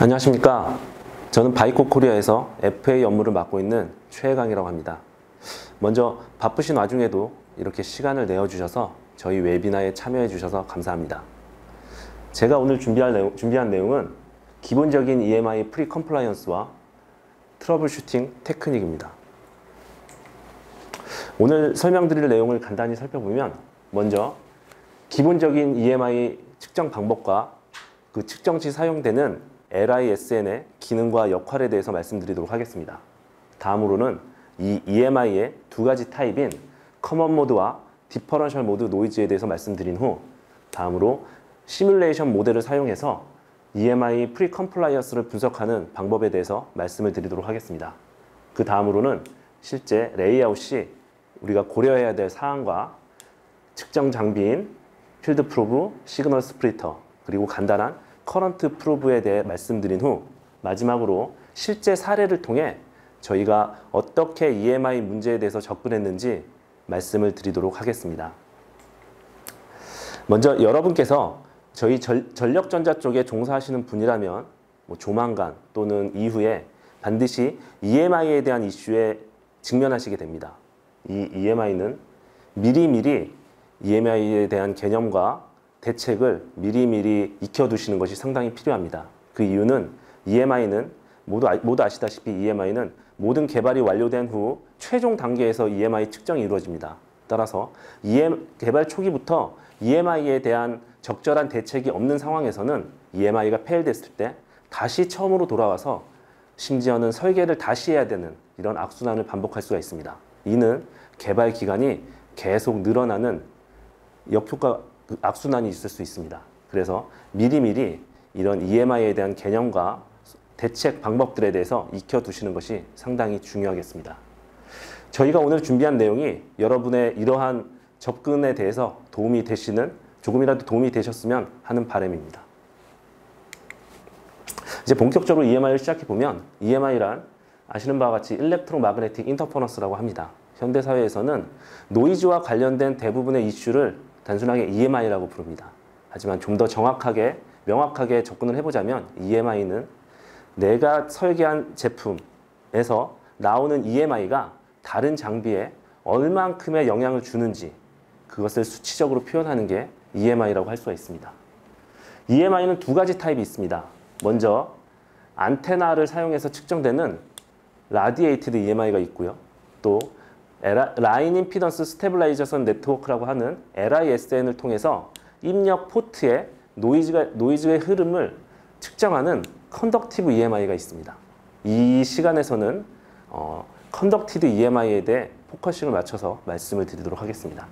안녕하십니까. 저는 바이코 코리아에서 FA 업무를 맡고 있는 최혜강이라고 합니다. 먼저 바쁘신 와중에도 이렇게 시간을 내어주셔서 저희 웨비나에 참여해 주셔서 감사합니다. 제가 오늘 준비한 내용은 기본적인 EMI 프리 컴플라이언스와 트러블 슈팅 테크닉입니다. 오늘 설명드릴 내용을 간단히 살펴보면, 먼저 기본적인 EMI 측정 방법과 그 측정 시 사용되는 LISN의 기능과 역할에 대해서 말씀드리도록 하겠습니다. 다음으로는 이 EMI의 두 가지 타입인 커먼 모드와 디퍼런셜 모드 노이즈에 대해서 말씀드린 후, 다음으로 시뮬레이션 모델을 사용해서 EMI 프리 컴플라이언스를 분석하는 방법에 대해서 말씀을 드리도록 하겠습니다. 그 다음으로는 실제 레이아웃 시 우리가 고려해야 될 사항과 측정 장비인 필드 프로브, 시그널 스플리터, 그리고 간단한 커런트 프로브에 대해 말씀드린 후, 마지막으로 실제 사례를 통해 저희가 어떻게 EMI 문제에 대해서 접근했는지 말씀을 드리도록 하겠습니다. 먼저 여러분께서 저희 전력전자 쪽에 종사하시는 분이라면 조만간 또는 이후에 반드시 EMI에 대한 이슈에 직면하시게 됩니다. 이 EMI는 미리미리 EMI에 대한 개념과 대책을 미리미리 익혀두시는 것이 상당히 필요합니다. 그 이유는 EMI는 모두 아시다시피 EMI는 모든 개발이 완료된 후 최종 단계에서 EMI 측정이 이루어집니다. 따라서 개발 초기부터 EMI에 대한 적절한 대책이 없는 상황에서는 EMI가 폐일됐을 때 다시 처음으로 돌아와서 심지어는 설계를 다시 해야 되는 이런 악순환을 반복할 수가 있습니다. 이는 개발 기간이 계속 늘어나는 역효과 악순환이 있을 수 있습니다. 그래서 미리미리 이런 EMI에 대한 개념과 대책 방법들에 대해서 익혀두시는 것이 상당히 중요하겠습니다. 저희가 오늘 준비한 내용이 여러분의 이러한 접근에 대해서 조금이라도 도움이 되셨으면 하는 바람입니다. 이제 본격적으로 EMI를 시작해보면, EMI란 아시는 바와 같이 일렉트로마그네틱 인터퍼런스라고 합니다. 현대사회에서는 노이즈와 관련된 대부분의 이슈를 단순하게 EMI라고 부릅니다. 하지만 좀 더 정확하게, 명확하게 접근을 해보자면 EMI는 내가 설계한 제품에서 나오는 EMI가 다른 장비에 얼만큼의 영향을 주는지, 그것을 수치적으로 표현하는 게 EMI라고 할 수가 있습니다. EMI는 두 가지 타입이 있습니다. 먼저 안테나를 사용해서 측정되는 라디에이티드 EMI가 있고요. 또 라인 임피던스 스테빌라이저선 네트워크라고 하는 LISN을 통해서 입력 포트의 노이즈의 흐름을 측정하는 컨덕티브 EMI가 있습니다. 이 시간에서는 컨덕티드 EMI에 대해 포커싱을 맞춰서 말씀을 드리도록 하겠습니다.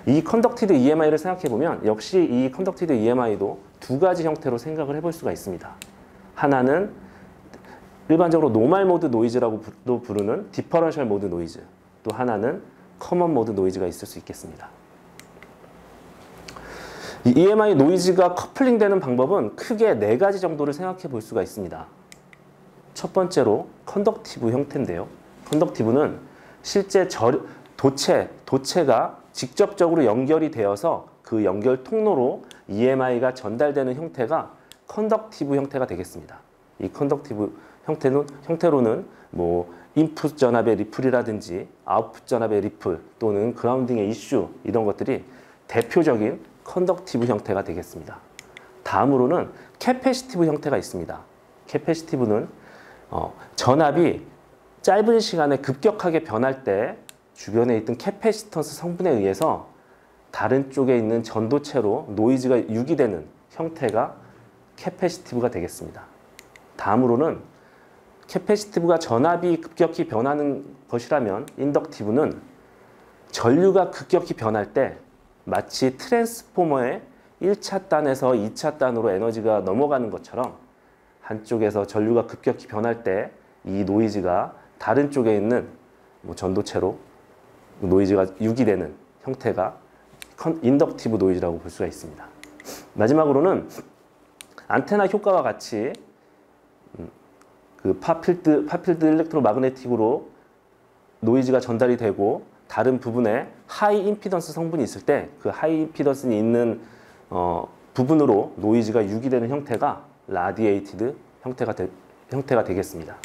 이 컨덕티드 EMI를 생각해보면 역시 이 컨덕티드 EMI도 두 가지 형태로 생각을 해볼 수가 있습니다. 하나는 일반적으로 노멀 모드 노이즈라고도 부르는 디퍼런셜 모드 노이즈, 또 하나는 커먼 모드 노이즈가 있을 수 있겠습니다. 이 EMI 노이즈가 커플링 되는 방법은 크게 네 가지 정도를 생각해 볼 수가 있습니다. 첫 번째로 컨덕티브 형태인데요. 컨덕티브는 실제 도체가 직접적으로 연결이 되어서 그 연결 통로로 EMI가 전달되는 형태가 컨덕티브 형태가 되겠습니다. 이 컨덕티브 형태로는 인풋 전압의 리플이라든지 아웃풋 전압의 리플 또는 그라운딩의 이슈, 이런 것들이 대표적인 컨덕티브 형태가 되겠습니다. 다음으로는 캐패시티브 형태가 있습니다. 캐패시티브는 전압이 짧은 시간에 급격하게 변할 때 주변에 있던 캐패시턴스 성분에 의해서 다른 쪽에 있는 전도체로 노이즈가 유기되는 형태가 캐패시티브가 되겠습니다. 다음으로는 캐패시티브가 전압이 급격히 변하는 것이라면 인덕티브는 전류가 급격히 변할 때 마치 트랜스포머의 1차 단에서 2차 단으로 에너지가 넘어가는 것처럼 한쪽에서 전류가 급격히 변할 때 이 노이즈가 다른 쪽에 있는 전도체로 노이즈가 유기되는 형태가 인덕티브 노이즈라고 볼 수가 있습니다. 마지막으로는 안테나 효과와 같이 그 파필드 일렉트로마그네틱으로 노이즈가 전달이 되고 다른 부분에 하이 임피던스 성분이 있을 때 그 하이 임피던스는 있는 부분으로 노이즈가 유기되는 형태가 라디에이티드 형태가 되겠습니다.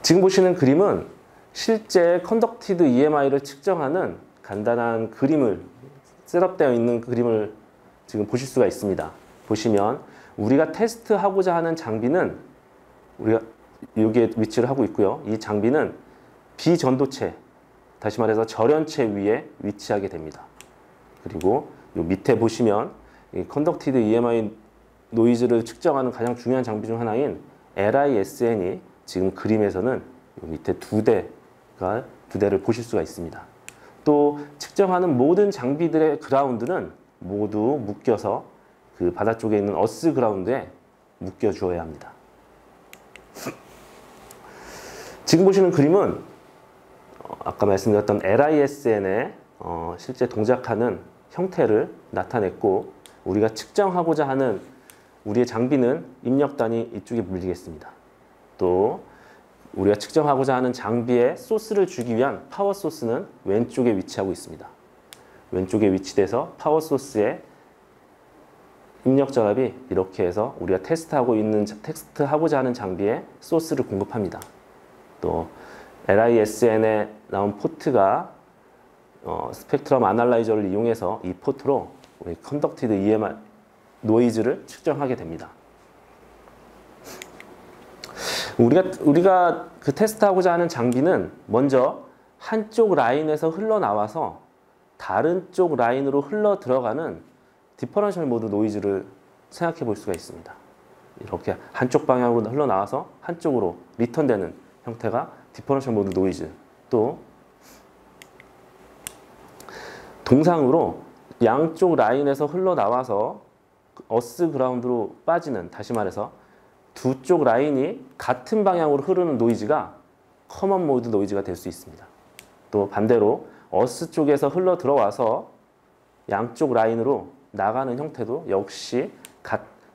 지금 보시는 그림은 실제 컨덕티드 EMI를 측정하는 간단한 그림을 셋업되어 있는 그림을 지금 보실 수가 있습니다. 보시면 우리가 테스트하고자 하는 장비는 우리가 여기에 위치를 하고 있고요. 이 장비는 비전도체, 다시 말해서 절연체 위에 위치하게 됩니다. 그리고 요 밑에 보시면 이 컨덕티드 EMI 노이즈를 측정하는 가장 중요한 장비 중 하나인 LISN이 지금 그림에서는 요 밑에 두 대를 보실 수가 있습니다. 또 측정하는 모든 장비들의 그라운드는 모두 묶여서 그 바다 쪽에 있는 어스 그라운드에 묶여 주어야 합니다. 지금 보시는 그림은 아까 말씀드렸던 LISN의 실제 동작하는 형태를 나타냈고, 우리가 측정하고자 하는 우리의 장비는 입력단이 이쪽에 물리겠습니다. 또 우리가 측정하고자 하는 장비에 소스를 주기 위한 파워 소스는 왼쪽에 위치하고 있습니다. 왼쪽에 위치돼서 파워 소스의 입력 전압이 이렇게 해서 우리가 테스트하고자 하는 장비에 소스를 공급합니다. 또 LISN에 나온 포트가 스펙트럼 아날라이저를 이용해서 이 포트로 우리 컨덕티드 EMI 노이즈를 측정하게 됩니다. 우리가 그 테스트하고자 하는 장비는 먼저 한쪽 라인에서 흘러나와서 다른 쪽 라인으로 흘러 들어가는 디퍼런셜 모드 노이즈를 생각해 볼 수가 있습니다. 이렇게 한쪽 방향으로 흘러나와서 한쪽으로 리턴되는 형태가 디퍼런셜 모드 노이즈. 또 동상으로 양쪽 라인에서 흘러나와서 어스 그라운드로 빠지는, 다시 말해서 두 쪽 라인이 같은 방향으로 흐르는 노이즈가 커먼 모드 노이즈가 될 수 있습니다. 또 반대로 어스 쪽에서 흘러 들어와서 양쪽 라인으로 나가는 형태도 역시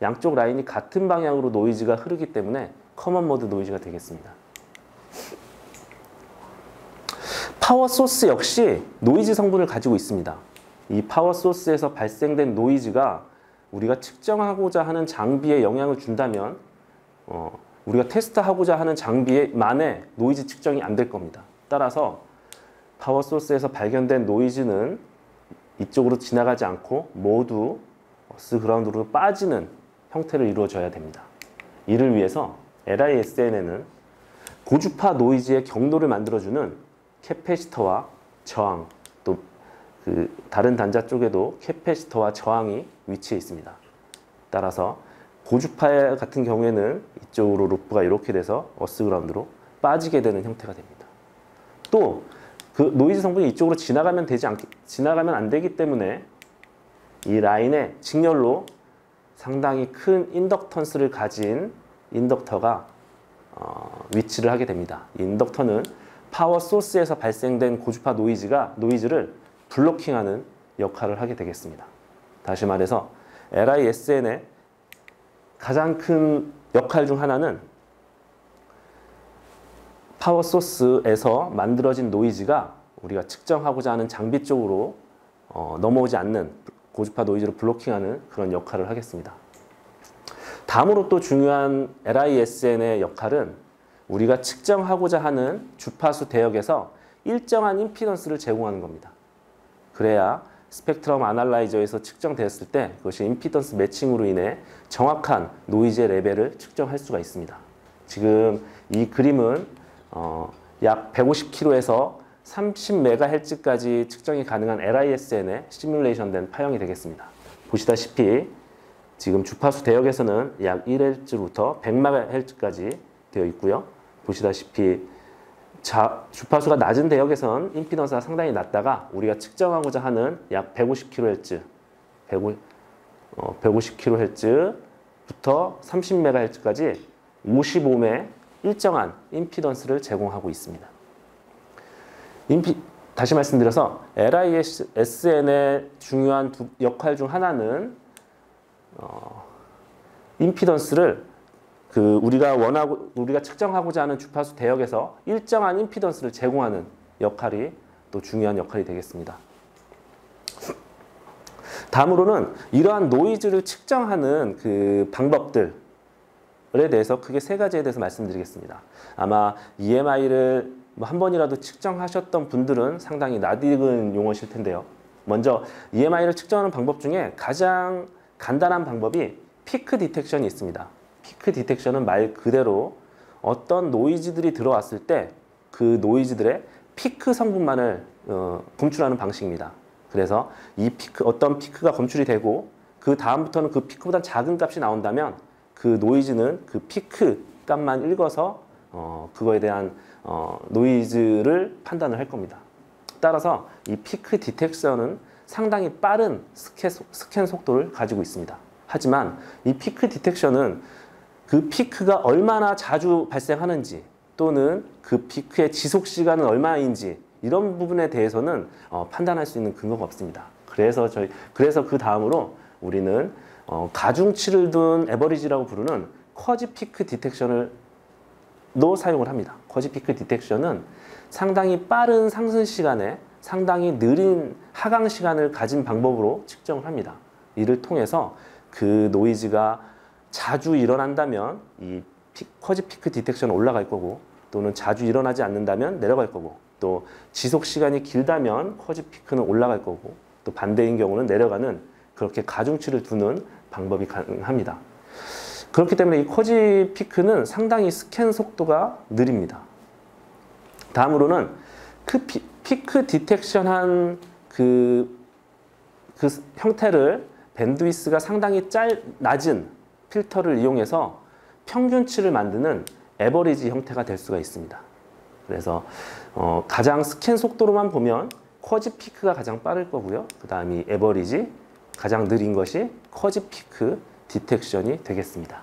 양쪽 라인이 같은 방향으로 노이즈가 흐르기 때문에 커먼 모드 노이즈가 되겠습니다. 파워 소스 역시 노이즈 성분을 가지고 있습니다. 이 파워 소스에서 발생된 노이즈가 우리가 측정하고자 하는 장비에 영향을 준다면 우리가 테스트하고자 하는 장비만의 노이즈 측정이 안 될 겁니다. 따라서 파워 소스에서 발견된 노이즈는 이쪽으로 지나가지 않고 모두 어스 그라운드로 빠지는 형태를 이루어져야 됩니다. 이를 위해서 LISN에는 고주파 노이즈의 경로를 만들어주는 캐패시터와 저항, 또 그 다른 단자 쪽에도 캐패시터와 저항이 위치해 있습니다. 따라서 고주파 같은 경우에는 이쪽으로 루프가 이렇게 돼서 어스 그라운드로 빠지게 되는 형태가 됩니다. 또 그 노이즈 성분이 이쪽으로 지나가면 안 되기 때문에 이 라인에 직렬로 상당히 큰 인덕턴스를 가진 인덕터가 위치를 하게 됩니다. 이 인덕터는 파워 소스에서 발생된 고주파 노이즈를 블로킹하는 역할을 하게 되겠습니다. 다시 말해서 LISN의 가장 큰 역할 중 하나는 파워 소스에서 만들어진 노이즈가 우리가 측정하고자 하는 장비 쪽으로 넘어오지 않는 고주파 노이즈를 블로킹하는 그런 역할을 하겠습니다. 다음으로 또 중요한 LISN의 역할은 우리가 측정하고자 하는 주파수 대역에서 일정한 임피던스를 제공하는 겁니다. 그래야 스펙트럼 아날라이저에서 측정되었을 때 그것이 임피던스 매칭으로 인해 정확한 노이즈의 레벨을 측정할 수가 있습니다. 지금 이 그림은 약 150kHz에서 30MHz까지 측정이 가능한 LISN의 시뮬레이션된 파형이 되겠습니다. 보시다시피 지금 주파수 대역에서는 약 1Hz부터 100MHz까지 되어 있고요. 보시다시피 주파수가 낮은 대역에선 임피던스가 상당히 낮다가 우리가 측정하고자 하는 약 150kHz, 150kHz부터 30MHz까지 55매 일정한 임피던스를 제공하고 있습니다. 다시 말씀드려서 LISN의 중요한 역할 중 하나는 임피던스를 우리가 측정하고자 하는 주파수 대역에서 일정한 임피던스를 제공하는 역할이 또 중요한 역할이 되겠습니다. 다음으로는 이러한 노이즈를 측정하는 그 방법들, 대해서 크게 세 가지에 대해서 말씀드리겠습니다. 아마 EMI를 한 번이라도 측정하셨던 분들은 상당히 낯익은 용어실 텐데요. 먼저 EMI를 측정하는 방법 중에 가장 간단한 방법이 피크 디텍션이 있습니다. 피크 디텍션은 말 그대로 어떤 노이즈들이 들어왔을 때 그 노이즈들의 피크 성분만을 검출하는 방식입니다. 그래서 이 피크, 어떤 피크가 검출이 되고 그 다음부터는 그 피크보다 작은 값이 나온다면 그 노이즈는 그 피크 값만 읽어서 그거에 대한 노이즈를 판단을 할 겁니다. 따라서 이 피크 디텍션은 상당히 빠른 스캔 속도를 가지고 있습니다. 하지만 이 피크 디텍션은 그 피크가 얼마나 자주 발생하는지 또는 그 피크의 지속 시간은 얼마인지 이런 부분에 대해서는 판단할 수 있는 근거가 없습니다. 그래서 그 다음으로 우리는 가중치를 둔 에버리지라고 부르는 쿼지 피크 디텍션을 사용을 합니다. 쿼지 피크 디텍션은 상당히 빠른 상승 시간에 상당히 느린 하강 시간을 가진 방법으로 측정을 합니다. 이를 통해서 그 노이즈가 자주 일어난다면 이 쿼지 피크 디텍션은 올라갈 거고 또는 자주 일어나지 않는다면 내려갈 거고 또 지속 시간이 길다면 쿼지 피크는 올라갈 거고 또 반대인 경우는 내려가는 그렇게 가중치를 두는 방법이 가능합니다. 그렇기 때문에 이 쿼지 피크는 상당히 스캔 속도가 느립니다. 다음으로는 그 피크 디텍션한 그 형태를 밴드위스가 상당히 낮은 필터를 이용해서 평균치를 만드는 에버리지 형태가 될 수가 있습니다. 그래서 가장 스캔 속도로만 보면 쿼지 피크가 가장 빠를 거고요. 그 다음이 에버리지, 가장 느린 것이 쿼지 피크 디텍션이 되겠습니다.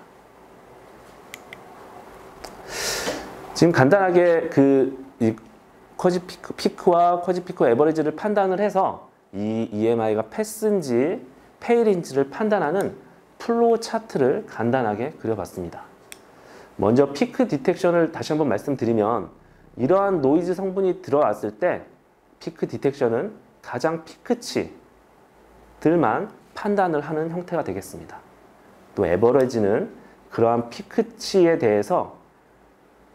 지금 간단하게 이 쿼지 피크와 쿼지 피크 에버리지를 판단을 해서 이 EMI가 패스인지 페일인지를 판단하는 플로우 차트를 간단하게 그려봤습니다. 먼저 피크 디텍션을 다시 한번 말씀드리면 이러한 노이즈 성분이 들어왔을 때 피크 디텍션은 가장 피크치들만 판단을 하는 형태가 되겠습니다. 또 에버리지는 그러한 피크치에 대해서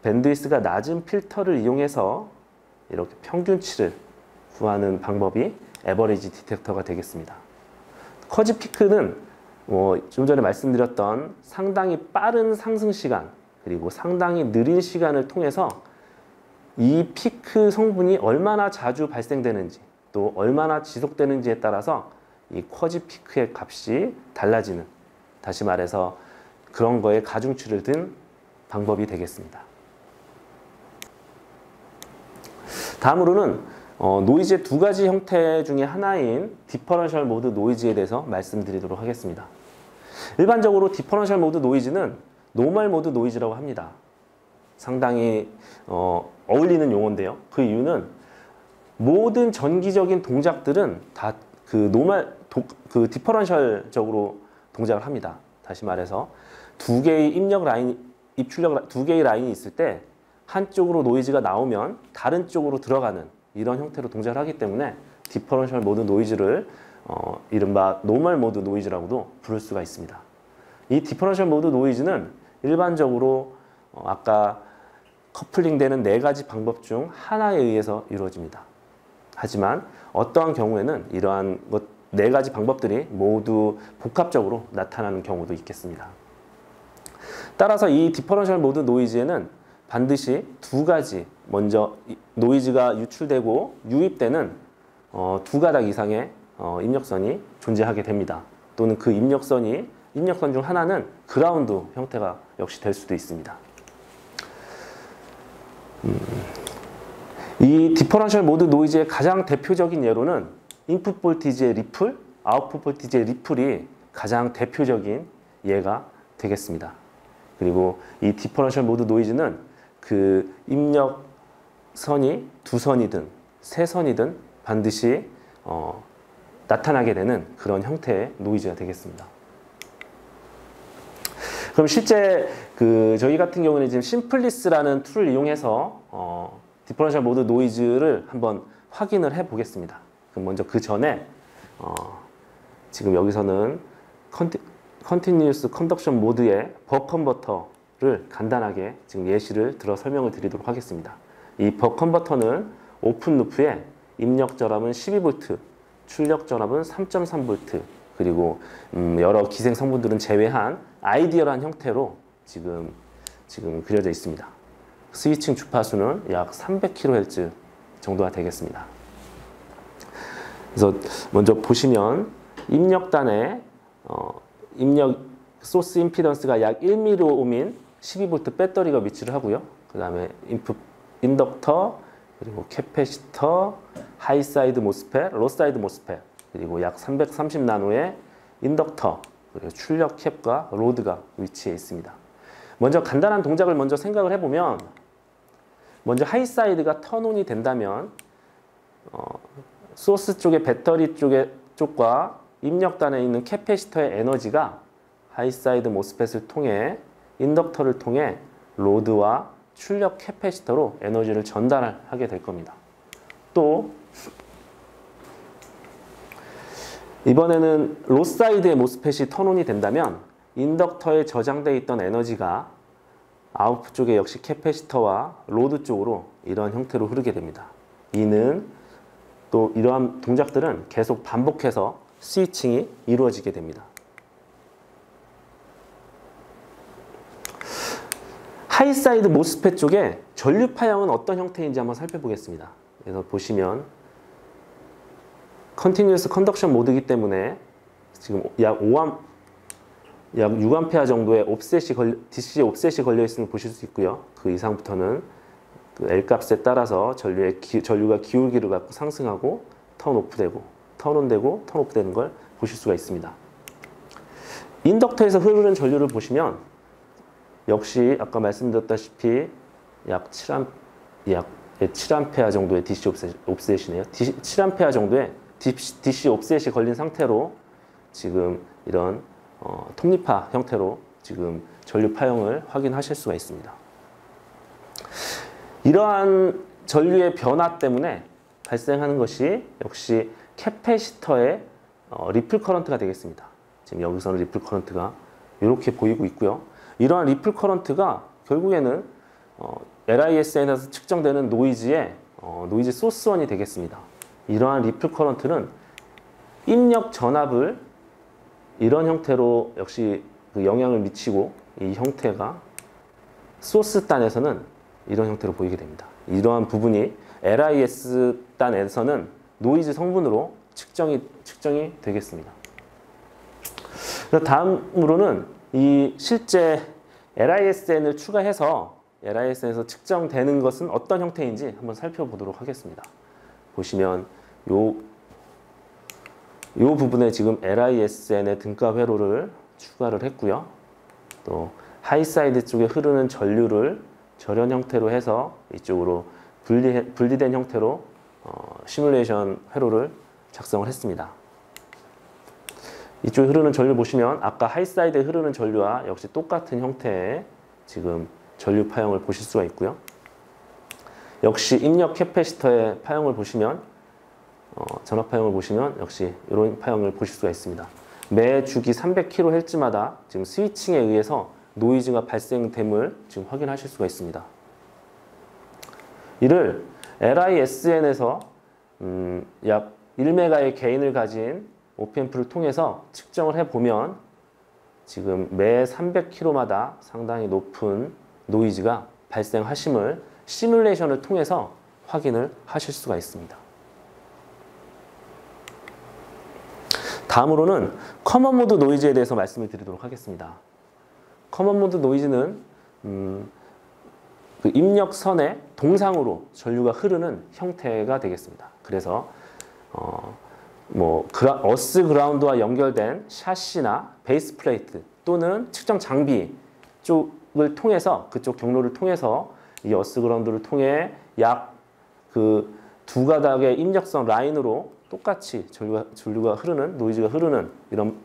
밴드위스가 낮은 필터를 이용해서 이렇게 평균치를 구하는 방법이 에버리지 디텍터가 되겠습니다. 쿼지 피크는 좀 전에 말씀드렸던 상당히 빠른 상승 시간 그리고 상당히 느린 시간을 통해서 이 피크 성분이 얼마나 자주 발생되는지 또 얼마나 지속되는지에 따라서 이 쿼지 피크의 값이 달라지는, 다시 말해서 그런 거에 가중치를 둔 방법이 되겠습니다. 다음으로는 노이즈의 두 가지 형태 중에 하나인 디퍼런셜 모드 노이즈에 대해서 말씀드리도록 하겠습니다. 일반적으로 디퍼런셜 모드 노이즈는 노멀 모드 노이즈라고 합니다. 상당히 어울리는 용어인데요. 그 이유는 모든 전기적인 동작들은 다 그 디퍼런셜적으로 동작을 합니다. 다시 말해서 두 개의 두 개의 라인이 있을 때 한쪽으로 노이즈가 나오면 다른 쪽으로 들어가는 이런 형태로 동작을 하기 때문에 디퍼런셜 모드 노이즈를 이른바 노멀 모드 노이즈라고도 부를 수가 있습니다. 이 디퍼런셜 모드 노이즈는 일반적으로 아까 커플링되는 네 가지 방법 중 하나에 의해서 이루어집니다. 하지만 어떠한 경우에는 이러한 네 가지 방법들이 모두 복합적으로 나타나는 경우도 있겠습니다. 따라서 이 디퍼런셜 모드 노이즈에는 반드시 두 가지, 먼저 노이즈가 유출되고 유입되는 두 가닥 이상의 입력선이 존재하게 됩니다. 또는 그 입력선 중 하나는 그라운드 형태가 역시 될 수도 있습니다. 이 디퍼런셜 모드 노이즈의 가장 대표적인 예로는 인풋 볼티지의 리플, 아웃풋 볼티지의 리플이 가장 대표적인 예가 되겠습니다. 그리고 이 디퍼런셜 모드 노이즈는 그 입력선이 두 선이든 세 선이든 반드시 나타나게 되는 그런 형태의 노이즈가 되겠습니다. 그럼 실제 저희 같은 경우는 지금 심플리스라는 툴을 이용해서 디퍼런셜 모드 노이즈를 한번 확인을 해 보겠습니다. 그럼 먼저 그 전에 지금 여기서는 컨티뉴어스 컨덕션 모드의 벅 컨버터 컨버터를 간단하게 지금 예시를 들어 설명을 드리도록 하겠습니다. 이 벅 컨버터는 오픈 루프에 입력 전압은 12V, 출력 전압은 3.3V, 그리고 여러 기생 성분들은 제외한 아이디얼한 형태로 지금 그려져 있습니다. 스위칭 주파수는 약 300kHz 정도가 되겠습니다. 그래서 먼저 보시면 입력단에 입력 소스 임피던스가 약 1mΩ인 12V 배터리가 위치를 하고요. 그 다음에 인덕터, 그리고 캐패시터, 하이사이드 모스펫, 로사이드 모스펫, 그리고 약 330나노의 인덕터, 그리고 출력 캡과 로드가 위치해 있습니다. 먼저 간단한 동작을 먼저 생각을 해보면, 먼저 하이사이드가 턴온이 된다면 소스 쪽의 배터리 쪽과 입력단에 있는 캐패시터의 에너지가 하이사이드 모스펫을 통해 인덕터를 통해 로드와 출력 캐패시터로 에너지를 전달하게 될 겁니다. 또 이번에는 로사이드의 모스펫이 턴온이 된다면 인덕터에 저장되어 있던 에너지가 아웃풋 쪽에 역시 캐패시터와 로드 쪽으로 이런 형태로 흐르게 됩니다. 이는 또 이러한 동작들은 계속 반복해서 스위칭이 이루어지게 됩니다. 하이사이드 모스펫 쪽에 전류 파형은 어떤 형태인지 한번 살펴보겠습니다. 그래서 보시면 컨티뉴어스 컨덕션 모드이기 때문에 지금 약 6A 정도의 DC 옵셋이 걸려 있음을 보실 수 있고요. 그 이상부터는 그 L 값에 따라서 전류가 기울기를 갖고 상승하고 턴 오프되고 턴 온되고 턴 오프되는 걸 보실 수가 있습니다. 인덕터에서 흐르는 전류를 보시면 역시 아까 말씀드렸다시피 약 7A 정도의 DC 옵셋이네요. 7A 정도의 DC 옵셋이 걸린 상태로 지금 이런 톱니파 형태로 지금 전류 파형을 확인하실 수가 있습니다. 이러한 전류의 변화 때문에 발생하는 것이 역시 캐패시터의 리플 커런트가 되겠습니다. 지금 여기서는 리플 커런트가 이렇게 보이고 있고요. 이러한 리플 커런트가 결국에는 LISN에서 측정되는 노이즈의 노이즈 소스원이 되겠습니다. 이러한 리플 커런트는 입력 전압을 이런 형태로 역시 그 영향을 미치고 이 형태가 소스 단에서는 이런 형태로 보이게 됩니다. 이러한 부분이 LIS 단에서는 노이즈 성분으로 측정이 되겠습니다. 다음으로는 이 실제 LISN을 추가해서 LISN에서 측정되는 것은 어떤 형태인지 한번 살펴보도록 하겠습니다. 보시면 요 부분에 지금 LISN의 등가 회로를 추가를 했고요. 또 하이사이드 쪽에 흐르는 전류를 절연 형태로 해서 이쪽으로 분리된 형태로 시뮬레이션 회로를 작성을 했습니다. 이쪽에 흐르는 전류 보시면 아까 하이사이드에 흐르는 전류와 역시 똑같은 형태의 지금 전류 파형을 보실 수가 있고요. 역시 입력 캐패시터의 파형을 보시면 전압 파형을 보시면 역시 이런 파형을 보실 수가 있습니다. 매 주기 300kHz마다 지금 스위칭에 의해서 노이즈가 발생됨을 지금 확인하실 수가 있습니다. 이를 LISN에서 약 1메가의 게인을 가진 오프앰프를 통해서 측정을 해보면 지금 매 300km마다 상당히 높은 노이즈가 발생하심을 시뮬레이션을 통해서 확인을 하실 수가 있습니다. 다음으로는 커먼 모드 노이즈에 대해서 말씀을 드리도록 하겠습니다. 커먼 모드 노이즈는 그 입력선의 동상으로 전류가 흐르는 형태가 되겠습니다. 그래서 어스 그라운드와 연결된 샤시나 베이스 플레이트 또는 측정 장비 쪽을 통해서 그쪽 경로를 통해서 이 어스 그라운드를 통해 약 그 두 가닥의 입력선 라인으로 똑같이 전류가 흐르는 노이즈가 흐르는 이런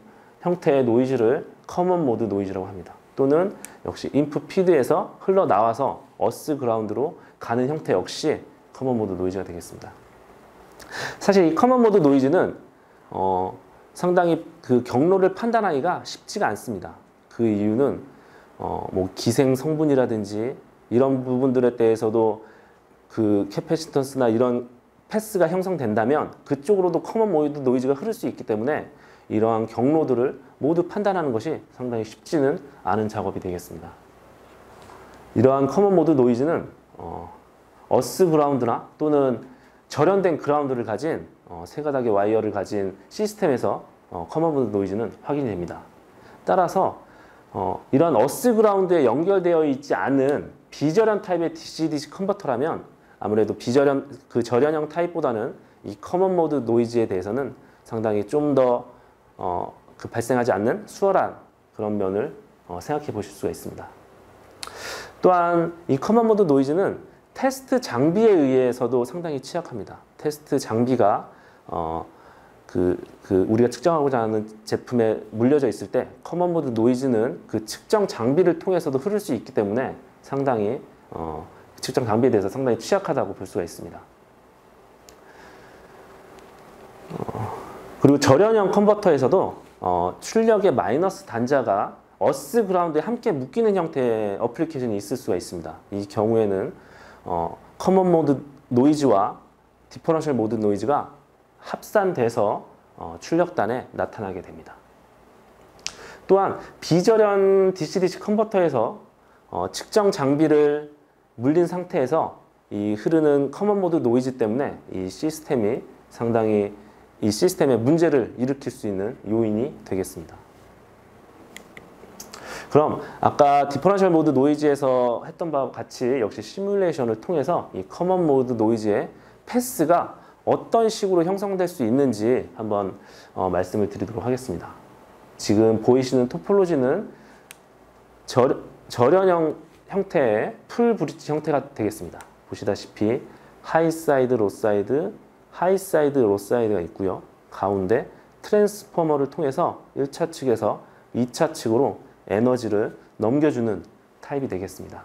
형태의 노이즈를 커먼 모드 노이즈라고 합니다. 또는 역시 인풋 피드에서 흘러나와서 어스 그라운드로 가는 형태 역시 커먼 모드 노이즈가 되겠습니다. 사실 이 커먼 모드 노이즈는 상당히 그 경로를 판단하기가 쉽지가 않습니다. 그 이유는 뭐 기생 성분이라든지 이런 부분들에 대해서도 그 캐패시턴스나 이런 패스가 형성된다면 그쪽으로도 커먼 모드 노이즈가 흐를 수 있기 때문에 이러한 경로들을 모두 판단하는 것이 상당히 쉽지는 않은 작업이 되겠습니다. 이러한 커먼 모드 노이즈는 어스 그라운드나 또는 절연된 그라운드를 가진 세 가닥의 와이어를 가진 시스템에서 커먼 모드 노이즈는 확인이 됩니다. 따라서 이런 어스 그라운드에 연결되어 있지 않은 비절연 타입의 DC-DC 컨버터라면 아무래도 그 절연형 타입보다는 이 커먼 모드 노이즈에 대해서는 상당히 좀 더 그 발생하지 않는 수월한 그런 면을 생각해 보실 수가 있습니다. 또한 이 커먼 모드 노이즈는 테스트 장비에 의해서도 상당히 취약합니다. 테스트 장비가 우리가 측정하고자 하는 제품에 물려져 있을 때 커먼 모드 노이즈는 그 측정 장비를 통해서도 흐를 수 있기 때문에 상당히 측정 장비에 대해서 상당히 취약하다고 볼 수가 있습니다. 그리고 절연형 컨버터에서도 출력의 마이너스 단자가 어스 그라운드에 함께 묶이는 형태의 어플리케이션이 있을 수가 있습니다. 이 경우에는 커먼 모드 노이즈와 디퍼런셜 모드 노이즈가 합산돼서 출력단에 나타나게 됩니다. 또한 비절연 DC-DC 컨버터에서 측정 장비를 물린 상태에서 이 흐르는 커먼 모드 노이즈 때문에 이 시스템이 상당히 이 시스템에 문제를 일으킬 수 있는 요인이 되겠습니다. 그럼 아까 디퍼런셜 모드 노이즈에서 했던 바와 같이 역시 시뮬레이션을 통해서 이 커먼 모드 노이즈의 패스가 어떤 식으로 형성될 수 있는지 한번 말씀을 드리도록 하겠습니다. 지금 보이시는 토폴로지는 절연형 형태의 풀 브릿지 형태가 되겠습니다. 보시다시피 하이 사이드, 로 사이드, 하이 사이드, 로 사이드가 있고요. 가운데 트랜스포머를 통해서 1차 측에서 2차 측으로 에너지를 넘겨주는 타입이 되겠습니다.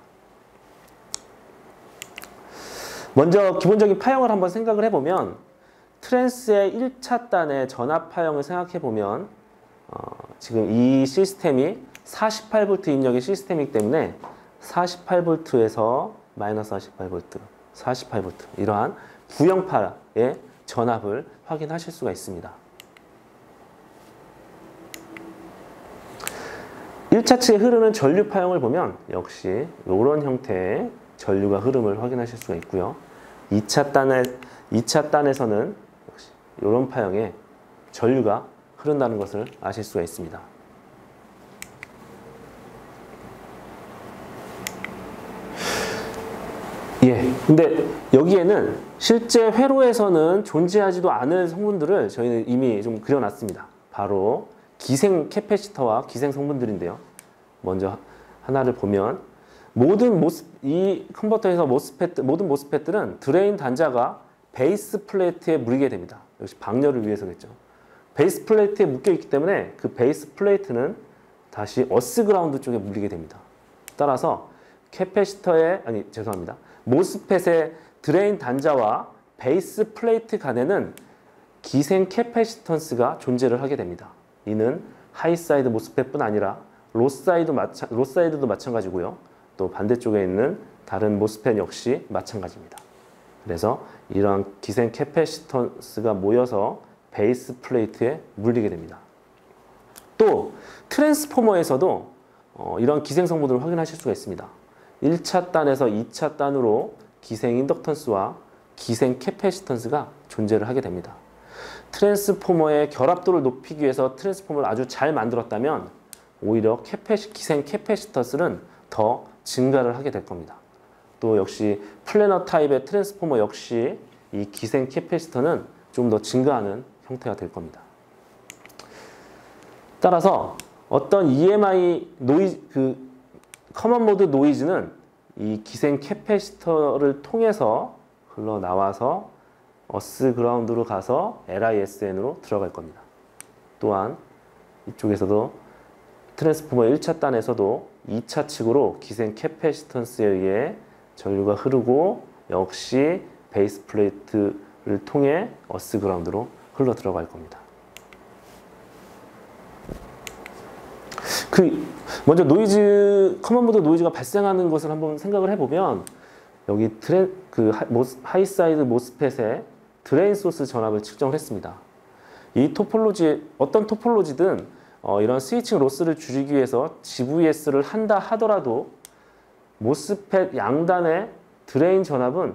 먼저 기본적인 파형을 한번 생각을 해보면 트랜스의 1차 단의 전압 파형을 생각해보면 지금 이 시스템이 48V 입력의 시스템이기 때문에 48V에서 마이너스 48V, 48V 이러한 구형파의 전압을 확인하실 수가 있습니다. 1차 측에 흐르는 전류 파형을 보면 역시 이런 형태의 전류가 흐름을 확인하실 수가 있고요. 2차 단에서는 역시 이런 파형의 전류가 흐른다는 것을 아실 수가 있습니다. 근데 여기에는 실제 회로에서는 존재하지도 않은 성분들을 저희는 이미 좀 그려놨습니다. 바로 기생 캐패시터와 기생 성분들인데요. 먼저 하나를 보면 이 컨버터에서 모든 모스펫들은 드레인 단자가 베이스 플레이트에 물리게 됩니다. 역시 방열을 위해서겠죠. 베이스 플레이트에 묶여 있기 때문에 그 베이스 플레이트는 다시 어스 그라운드 쪽에 물리게 됩니다. 따라서 모스펫의 드레인 단자와 베이스 플레이트 간에는 기생 캐패시턴스가 존재를 하게 됩니다. 이는 하이사이드 모스펫뿐 아니라 로사이드도 마찬가지고요. 또 반대쪽에 있는 다른 모스펫 역시 마찬가지입니다. 그래서 이러한 기생 캐패시턴스가 모여서 베이스 플레이트에 물리게 됩니다. 또 트랜스포머에서도 이런 기생 성분을 확인하실 수가 있습니다. 1차 단에서 2차 단으로 기생 인덕턴스와 기생 캐패시턴스가 존재를 하게 됩니다. 트랜스포머의 결합도를 높이기 위해서 트랜스포머를 아주 잘 만들었다면 오히려 기생 캐패시턴스는 더 증가를 하게 될 겁니다. 또 역시 플래너 타입의 트랜스포머 역시 이 기생 캐패시터는 좀 더 증가하는 형태가 될 겁니다. 따라서 어떤 EMI 커먼 모드 노이즈는 이 기생 캐패시터를 통해서 흘러나와서 어스 그라운드로 가서 LISN으로 들어갈 겁니다. 또한 이쪽에서도 트랜스포머 1차 단에서도 2차 측으로 기생 캐패시턴스에 의해 전류가 흐르고 역시 베이스 플레이트를 통해 어스 그라운드로 흘러 들어갈 겁니다. 먼저 커먼 모드 노이즈가 발생하는 것을 한번 생각을 해보면, 여기 하이사이드 모스펫의 드레인 소스 전압을 측정을 했습니다. 이 어떤 토폴로지든 이런 스위칭 로스를 줄이기 위해서 GVS를 한다 하더라도 모스펫 양단의 드레인 전압은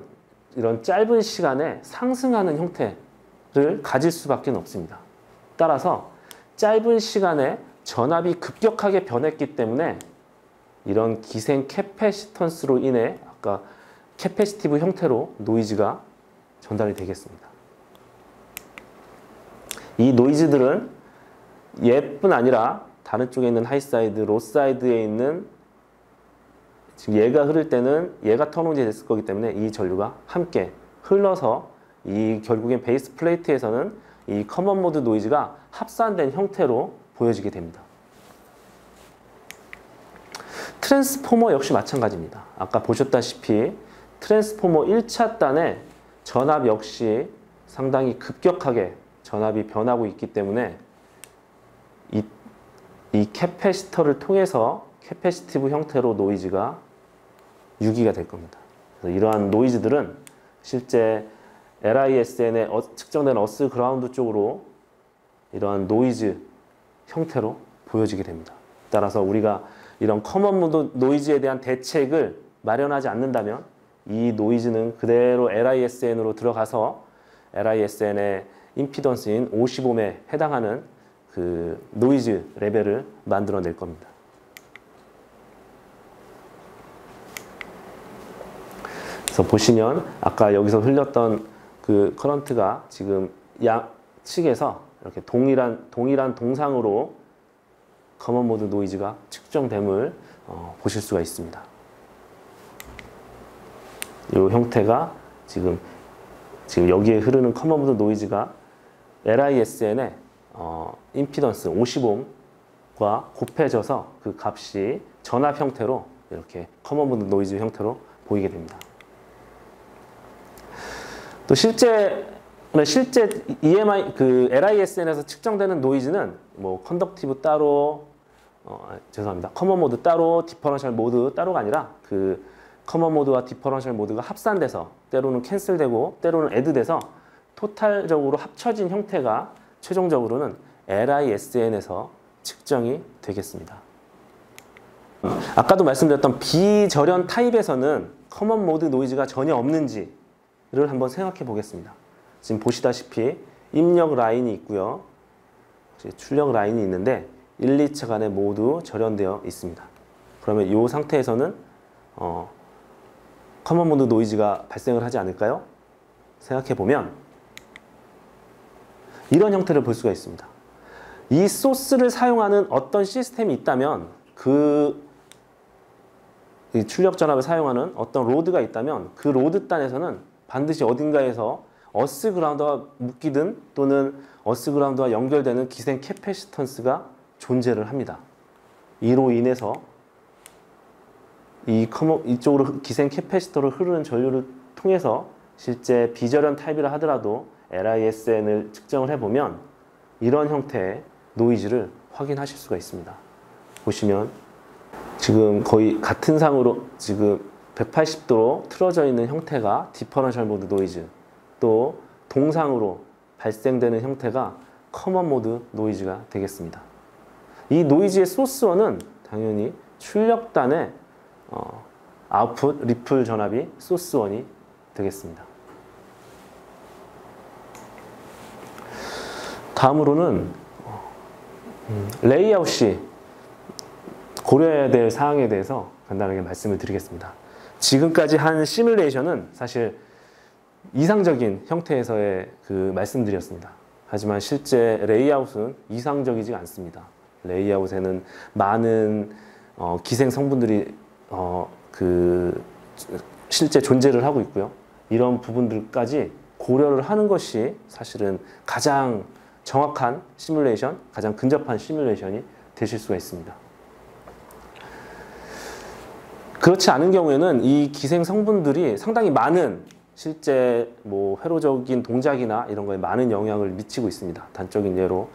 이런 짧은 시간에 상승하는 형태를 가질 수밖에 없습니다. 따라서 짧은 시간에 전압이 급격하게 변했기 때문에 이런 기생 캐패시턴스로 인해 아까 캐패시티브 형태로 노이즈가 전달이 되겠습니다. 이 노이즈들은 얘뿐 아니라 다른 쪽에 있는 하이사이드, 로사이드에 있는 지금 얘가 흐를 때는 얘가 턴온이 됐을 거기 때문에 이 전류가 함께 흘러서 결국엔 베이스 플레이트에서는 이 커먼 모드 노이즈가 합산된 형태로 보여지게 됩니다. 트랜스포머 역시 마찬가지입니다. 아까 보셨다시피 트랜스포머 1차 단의 전압 역시 상당히 급격하게 전압이 변하고 있기 때문에 이 캐패시터를 통해서 캐패시티브 형태로 노이즈가 유기가 될 겁니다. 그래서 이러한 노이즈들은 실제 LISN에 측정된 어스 그라운드 쪽으로 이러한 노이즈 형태로 보여지게 됩니다. 따라서 우리가 이런 커먼 모드 노이즈에 대한 대책을 마련하지 않는다면 이 노이즈는 그대로 LISN으로 들어가서 LISN의 임피던스인 50옴에 해당하는 그 노이즈 레벨을 만들어낼 겁니다. 그래서 보시면 아까 여기서 흘렸던 그 커런트가 지금 양측에서 이렇게 동일한 동상으로 커먼 모드 노이즈가 측정됨을 보실 수가 있습니다. 이 형태가 지금 여기에 흐르는 커먼 모드 노이즈가 LISN의 임피던스 50옴과 곱해져서 그 값이 전압 형태로 이렇게 커먼 모드 노이즈 형태로 보이게 됩니다. 또 실제 EMI LISN에서 측정되는 노이즈는 뭐 컨덕티브 따로 커먼 모드 따로 디퍼런셜 모드 따로가 아니라 그 커먼 모드와 디퍼런셜 모드가 합산돼서 때로는 캔슬되고 때로는 애드돼서 토탈적으로 합쳐진 형태가 최종적으로는 LISN에서 측정이 되겠습니다. 아까도 말씀드렸던 비절연 타입에서는 커먼 모드 노이즈가 전혀 없는지를 한번 생각해 보겠습니다. 지금 보시다시피 입력 라인이 있고요. 출력 라인이 있는데 1, 2차 간에 모두 절연되어 있습니다. 그러면 이 상태에서는 커먼 모드 노이즈가 발생을 하지 않을까요? 생각해 보면 이런 형태를 볼 수가 있습니다. 이 소스를 사용하는 어떤 시스템이 있다면 이 출력 전압을 사용하는 어떤 로드가 있다면 그 로드 단에서는 반드시 어딘가에서 어스 그라운드와 묶이든 또는 어스 그라운드와 연결되는 기생 캐패시턴스가 존재를 합니다. 이로 인해서 이쪽으로 기생 캐패시터로 흐르는 전류를 통해서 실제 비절연 타입이라 하더라도 LISN을 측정을 해보면 이런 형태의 노이즈를 확인하실 수가 있습니다. 보시면 지금 거의 같은 상으로 지금 180도로 틀어져 있는 형태가 디퍼런셜 모드 노이즈, 또 동상으로 발생되는 형태가 커먼 모드 노이즈가 되겠습니다. 이 노이즈의 소스원은 당연히 출력단의 아웃풋 리플 전압이 소스원이 되겠습니다. 다음으로는 레이아웃이 고려해야 될 사항에 대해서 간단하게 말씀을 드리겠습니다. 지금까지 한 시뮬레이션은 사실 이상적인 형태에서의 말씀드렸습니다. 하지만 실제 레이아웃은 이상적이지 않습니다. 레이아웃에는 많은 기생 성분들이 실제 존재를 하고 있고요. 이런 부분들까지 고려를 하는 것이 사실은 가장 정확한 시뮬레이션, 가장 근접한 시뮬레이션이 되실 수가 있습니다. 그렇지 않은 경우에는 이 기생 성분들이 상당히 많은 실제 회로적인 동작이나 이런 거에 많은 영향을 미치고 있습니다. 단적인 예로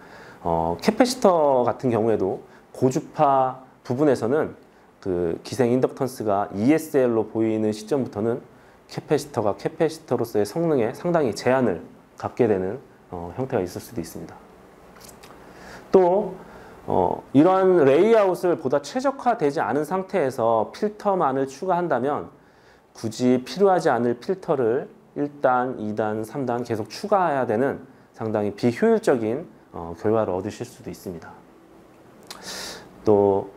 캐패시터 같은 경우에도 고주파 부분에서는 그 기생 인덕턴스가 ESL로 보이는 시점부터는 캐패시터가 캐패시터로서의 성능에 상당히 제한을 갖게 되는 형태가 있을 수도 있습니다. 또 이러한 레이아웃을 보다 최적화되지 않은 상태에서 필터만을 추가한다면 굳이 필요하지 않을 필터를 1단, 2단, 3단 계속 추가해야 되는 상당히 비효율적인 결과를 얻으실 수도 있습니다. 또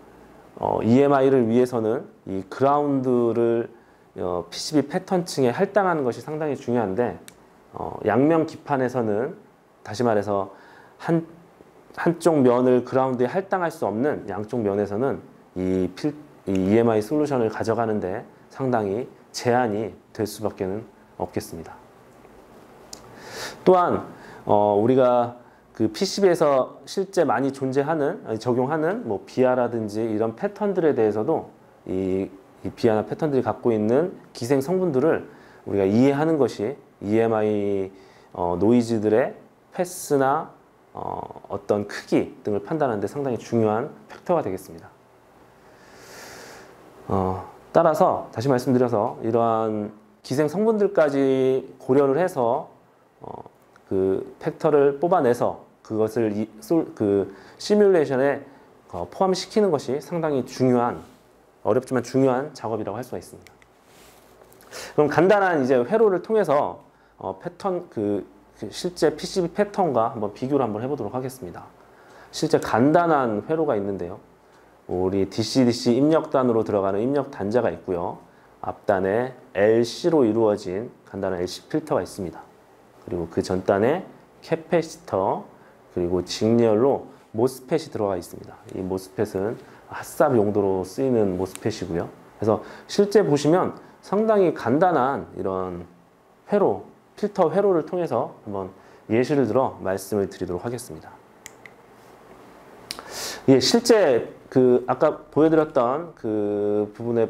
EMI를 위해서는 이 그라운드를 PCB 패턴층에 할당하는 것이 상당히 중요한데 양면 기판에서는 다시 말해서 한쪽 면을 그라운드에 할당할 수 없는 양쪽 면에서는 이 EMI 솔루션을 가져가는데 상당히 제한이 될 수밖에 없겠습니다. 또한 우리가 그 PCB에서 실제 많이 적용하는 뭐 비아라든지 이런 패턴들에 대해서도 이 비아나 패턴들이 갖고 있는 기생 성분들을 우리가 이해하는 것이 EMI 노이즈들의 패스나 어떤 크기 등을 판단하는 데 상당히 중요한 팩터가 되겠습니다. 따라서 다시 말씀드려서 이러한 기생 성분들까지 고려를 해서 그 팩터를 뽑아내서 그것을 그 시뮬레이션에 포함시키는 것이 상당히 어렵지만 중요한 작업이라고 할 수가 있습니다. 그럼 간단한 이제 회로를 통해서 패턴 실제 PCB 패턴과 한번 비교를 한번 해보도록 하겠습니다. 실제 간단한 회로가 있는데요. 우리 DC-DC 입력단으로 들어가는 입력 단자가 있고요. 앞단에 LC로 이루어진 간단한 LC 필터가 있습니다. 그리고 그 전단에 캐패시터 그리고 직렬로 모스펫이 들어가 있습니다. 이 모스펫은 핫삽 용도로 쓰이는 모스펫이고요. 그래서 실제 보시면 상당히 간단한 이런 필터 회로를 통해서 한번 예시를 들어 말씀을 드리도록 하겠습니다. 예, 실제 아까 보여드렸던 그 부분의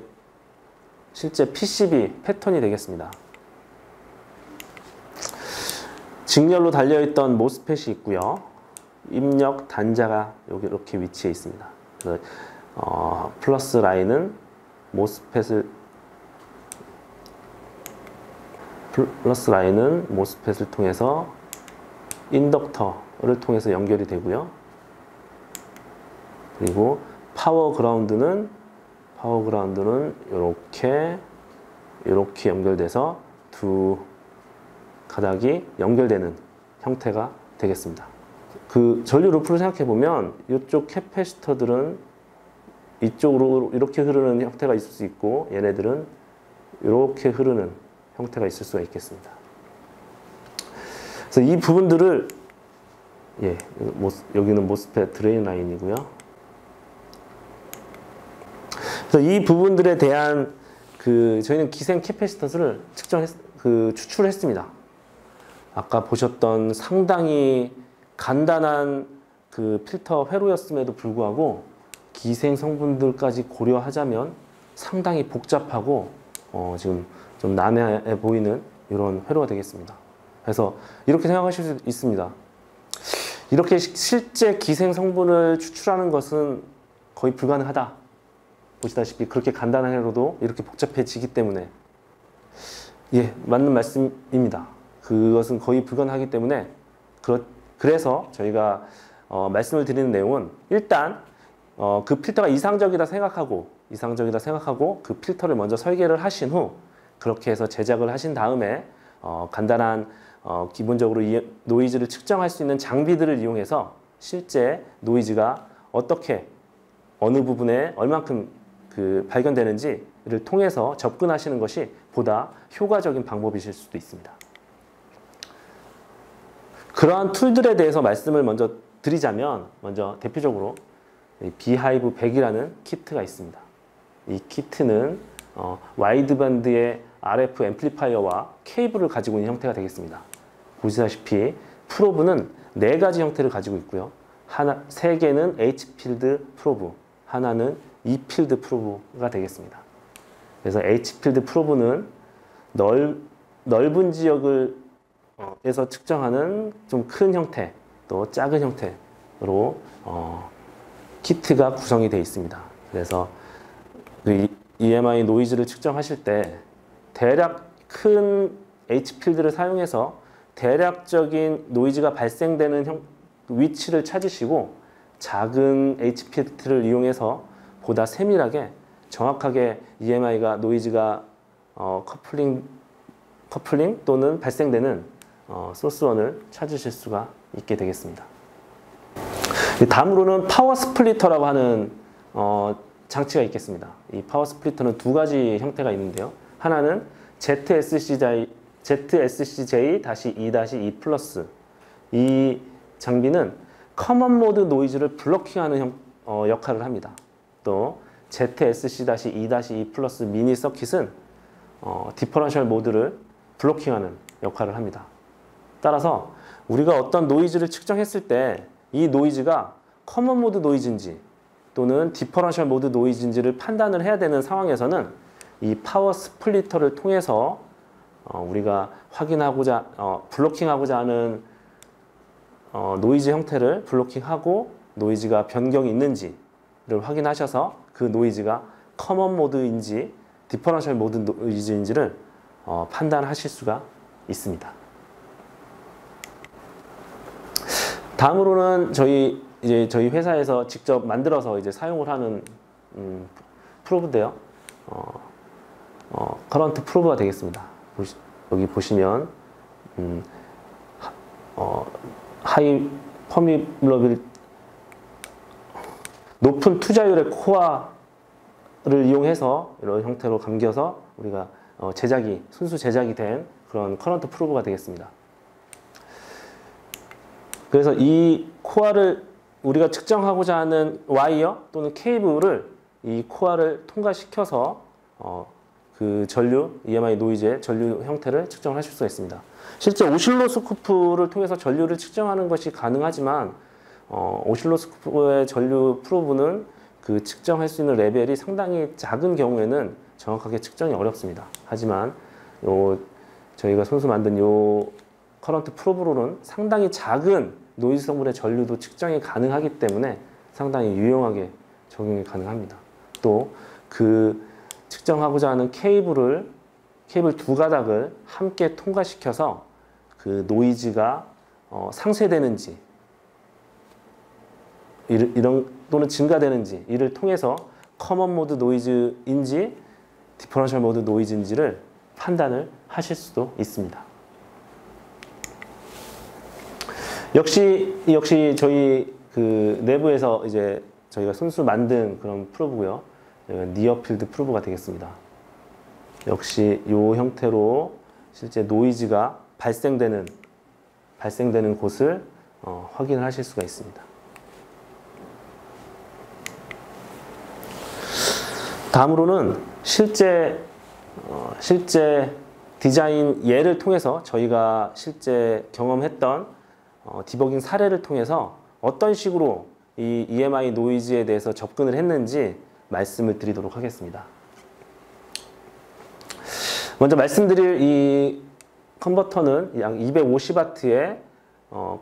실제 PCB 패턴이 되겠습니다. 직렬로 달려있던 모스펫이 있고요. 입력 단자가 여기 이렇게 위치해 있습니다. 그래서 플러스 라인은 모스펫을 통해서 인덕터를 통해서 연결이 되고요. 그리고 파워 그라운드는 이렇게 연결돼서 두 가닥이 연결되는 형태가 되겠습니다. 그 전류 루프를 생각해 보면 이쪽 캐패시터들은 이쪽으로 이렇게 흐르는 형태가 있을 수 있고 얘네들은 이렇게 흐르는 형태가 있을 수가 있겠습니다. 그래서 이 부분들을 여기는 모스펫 드레인 라인이고요. 그래서 이 부분들에 대한 저희는 기생 캐패시턴스를 추출했습니다. 아까 보셨던 상당히 간단한 그 필터 회로였음에도 불구하고 기생 성분들까지 고려하자면 상당히 복잡하고 지금 좀 난해해 보이는 이런 회로가 되겠습니다. 그래서 이렇게 생각하실 수 있습니다. 이렇게 실제 기생 성분을 추출하는 것은 거의 불가능하다. 보시다시피 그렇게 간단한 회로도 이렇게 복잡해지기 때문에 맞는 말씀입니다. 그것은 거의 불가능하기 때문에 그래서 저희가 말씀을 드리는 내용은 일단 그 필터가 이상적이다 생각하고 그 필터를 먼저 설계를 하신 후 그렇게 해서 제작을 하신 다음에 간단한 기본적으로 노이즈를 측정할 수 있는 장비들을 이용해서 실제 노이즈가 어느 부분에 얼만큼 발견되는지를 통해서 접근하시는 것이 보다 효과적인 방법이실 수도 있습니다. 그러한 툴들에 대해서 말씀을 먼저 드리자면 먼저 대표적으로 비하이브 100이라는 키트가 있습니다. 이 키트는 와이드밴드의 RF 앰플리파이어와 케이블을 가지고 있는 형태가 되겠습니다. 보시다시피 프로브는 4가지 형태를 가지고 있고요. 3개는 H필드 프로브, 하나는 E필드 프로브가 되겠습니다. 그래서 H필드 프로브는 넓은 지역을 에서 측정하는 좀 큰 형태, 또 작은 형태로 키트가 구성이 되어 있습니다. 그래서 그 EMI 노이즈를 측정하실 때 대략 큰 H필드를 사용해서 대략적인 노이즈가 발생되는 위치를 찾으시고 작은 H필드를 이용해서 보다 세밀하게 정확하게 EMI가 노이즈가 커플링 또는 발생되는 소스원을 찾으실 수가 있게 되겠습니다. 다음으로는 파워 스플리터라고 하는 장치가 있겠습니다. 이 파워 스플리터는 두 가지 형태가 있는데요. 하나는 ZSCJ-2-2 플러스. 이 장비는 커먼 모드 노이즈를 블로킹하는 역할을 합니다. 또 ZSC-2-2 플러스 미니 서킷은 디퍼런셜 모드를 블로킹하는 역할을 합니다. 따라서 우리가 어떤 노이즈를 측정했을 때 이 노이즈가 커먼 모드 노이즈인지 또는 디퍼런셜 모드 노이즈인지를 판단을 해야 되는 상황에서는 이 파워 스플리터를 통해서 우리가 확인하고자 블로킹하고자 하는 노이즈 형태를 블로킹하고 노이즈가 변경이 있는지를 확인하셔서 그 노이즈가 커먼 모드인지 디퍼런셜 모드 노이즈인지를 판단하실 수가 있습니다. 다음으로는 저희 회사에서 직접 만들어서 사용을 하는 프로브인데요. 커런트 프로브가 되겠습니다. 여기 보시면 하이 퍼미러빌 높은 투자율의 코어를 이용해서 이런 형태로 감겨서 우리가 순수 제작이 된 그런 커런트 프로브가 되겠습니다. 그래서 이 코어를 우리가 측정하고자 하는 와이어 또는 케이블을 이 코어를 통과시켜서 그 전류, EMI 노이즈의 전류 형태를 측정하실 수가 있습니다. 실제 오실로스코프를 통해서 전류를 측정하는 것이 가능하지만 오실로스코프의 전류 프로브는 그 측정할 수 있는 레벨이 상당히 작은 경우에는 정확하게 측정이 어렵습니다. 하지만 저희가 손수 만든 요 커런트 프로브로는 상당히 작은 노이즈 성분의 전류도 측정이 가능하기 때문에 상당히 유용하게 적용이 가능합니다. 또 그 측정하고자 하는 케이블 두 가닥을 함께 통과시켜서 그 노이즈가 상쇄되는지 또는 증가되는지 이를 통해서 커먼 모드 노이즈인지 디퍼런셜 모드 노이즈인지를 판단을 하실 수도 있습니다. 역시 저희 그 내부에서 저희가 손수 만든 그런 프로브고요. 니어필드 프로브가 되겠습니다. 역시 이 형태로 실제 노이즈가 발생되는 곳을 확인을 하실 수가 있습니다. 다음으로는 실제 디자인 예를 통해서 저희가 실제 경험했던 디버깅 사례를 통해서 어떤 식으로 이 EMI 노이즈에 대해서 접근을 했는지 말씀을 드리도록 하겠습니다. 먼저 말씀드릴 이 컨버터는 약 250W의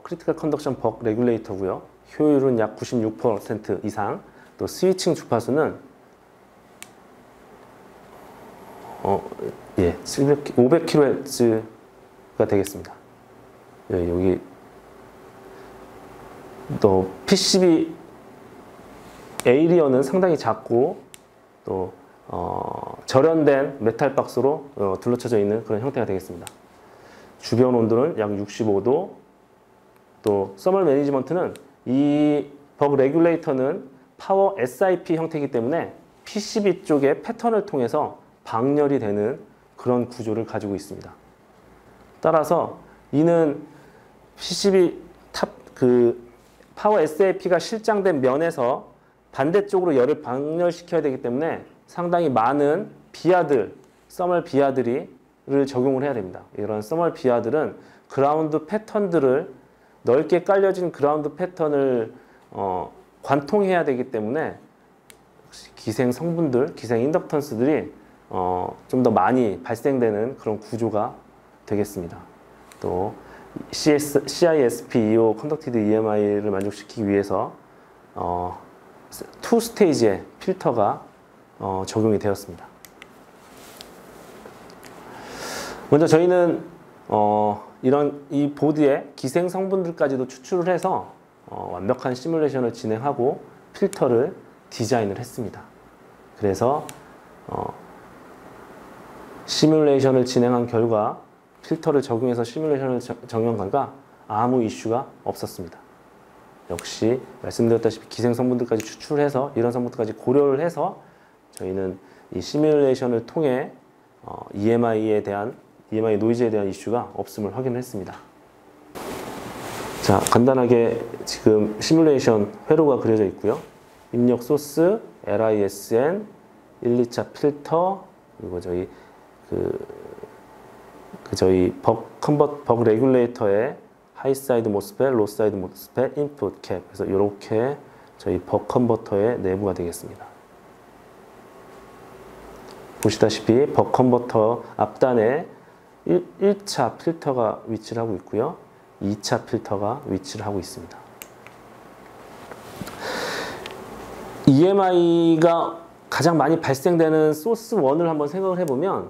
크리티컬 컨덕션 벅 레귤레이터고요. 효율은 약 96% 이상. 또 스위칭 주파수는 500kHz가 되겠습니다. 여기 또 PCB 에이리어는 상당히 작고 또 절연된 메탈 박스로 둘러쳐져 있는 그런 형태가 되겠습니다. 주변 온도는 약 65도. 또 서멀 매니지먼트는 이 벅 레귤레이터는 파워 SIP 형태이기 때문에 PCB 쪽의 패턴을 통해서 방열이 되는 그런 구조를 가지고 있습니다. 따라서 이는 PCB 파워 SIP가 실장된 면에서 반대쪽으로 열을 방열시켜야 되기 때문에 상당히 많은 서멀 비아들을 적용을 해야 됩니다. 이런 서멀 비아들은 그라운드 패턴들을 넓게 깔려진 그라운드 패턴을 관통해야 되기 때문에 기생 성분들, 기생 인덕턴스들이 좀 더 많이 발생되는 그런 구조가 되겠습니다. 또 CISP 2.5 컨덕티드 EMI를 만족시키기 위해서 투 스테이지의 필터가 적용이 되었습니다. 먼저 저희는 이런 이 보드의 기생 성분들까지도 추출을 해서 완벽한 시뮬레이션을 진행하고 필터를 디자인을 했습니다. 그래서 시뮬레이션을 진행한 결과 필터를 적용해서 시뮬레이션을 적용한 결과 아무 이슈가 없었습니다. 역시 말씀드렸다시피 기생 성분들까지 추출해서 이런 성분들까지 고려를 해서 저희는 이 시뮬레이션을 통해 EMI 노이즈에 대한 이슈가 없음을 확인했습니다. 자, 간단하게 지금 시뮬레이션 회로가 그려져 있고요. 입력 소스, LISN, 1, 2차 필터, 그리고 저희 벅 레귤레이터의 하이 사이드 모스펫, 로 사이드 모스펫, 인풋 캡. 그래서 이렇게 저희 벅 컨버터의 내부가 되겠습니다. 보시다시피 벅 컨버터 앞단에 1차 필터가 위치를 하고 있고요. 2차 필터가 위치를 하고 있습니다. EMI가 가장 많이 발생되는 소스 1을 한번 생각을 해보면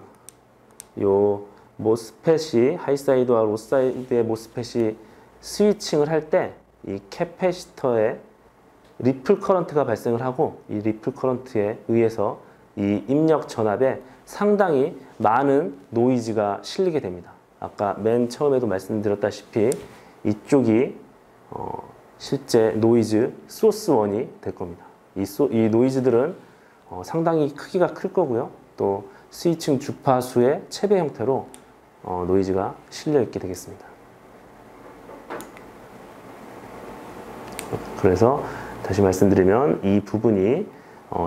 요 모스펫이 하이사이드와 로사이드의 모스펫이 스위칭을 할 때 이 캐패시터에 리플 커런트가 발생을 하고 이 리플 커런트에 의해서 이 입력 전압에 상당히 많은 노이즈가 실리게 됩니다. 아까 맨 처음에도 말씀드렸다시피 이쪽이 실제 노이즈 소스 1이 될 겁니다. 이 노이즈들은 상당히 크기가 클 거고요. 또 스위칭 주파수의 체배 형태로 노이즈가 실려 있게 되겠습니다. 그래서 다시 말씀드리면 이 부분이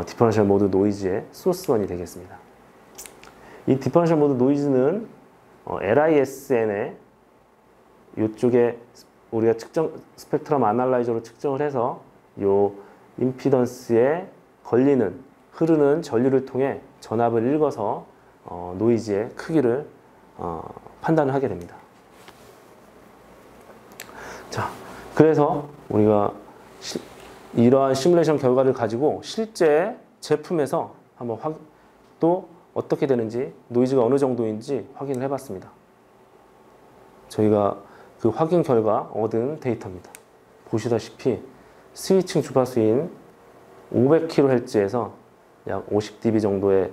디퍼런셜 모드 노이즈의 소스 1이 되겠습니다. 이 디퍼런셜 모드 노이즈는 LISN에 이쪽에 우리가 스펙트럼 아날라이저로 측정을 해서 요 임피던스에 흐르는 전류를 통해 전압을 읽어서 노이즈의 크기를 판단을 하게 됩니다. 자, 그래서 우리가 이러한 시뮬레이션 결과를 가지고 실제 제품에서 한번 또 어떻게 되는지, 노이즈가 어느 정도인지 확인을 해봤습니다. 저희가 그 확인 결과 얻은 데이터입니다. 보시다시피 스위칭 주파수인 500kHz에서 약 50dB 정도의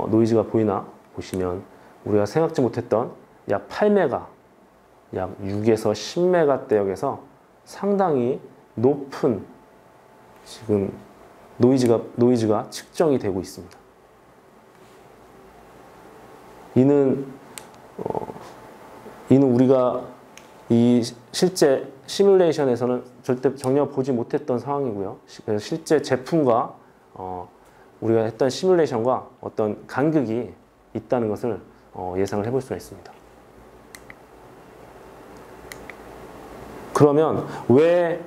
노이즈가 보이나 보시면 우리가 생각지 못했던 약 8메가, 약 6에서 10메가대역에서 상당히 높은 지금 노이즈가 측정이 되고 있습니다. 이는 우리가 이 실제 시뮬레이션에서는 절대 전혀 보지 못했던 상황이고요. 그래서 실제 제품과 우리가 했던 시뮬레이션과 어떤 간극이 있다는 것을 예상을 해볼 수가 있습니다. 그러면 왜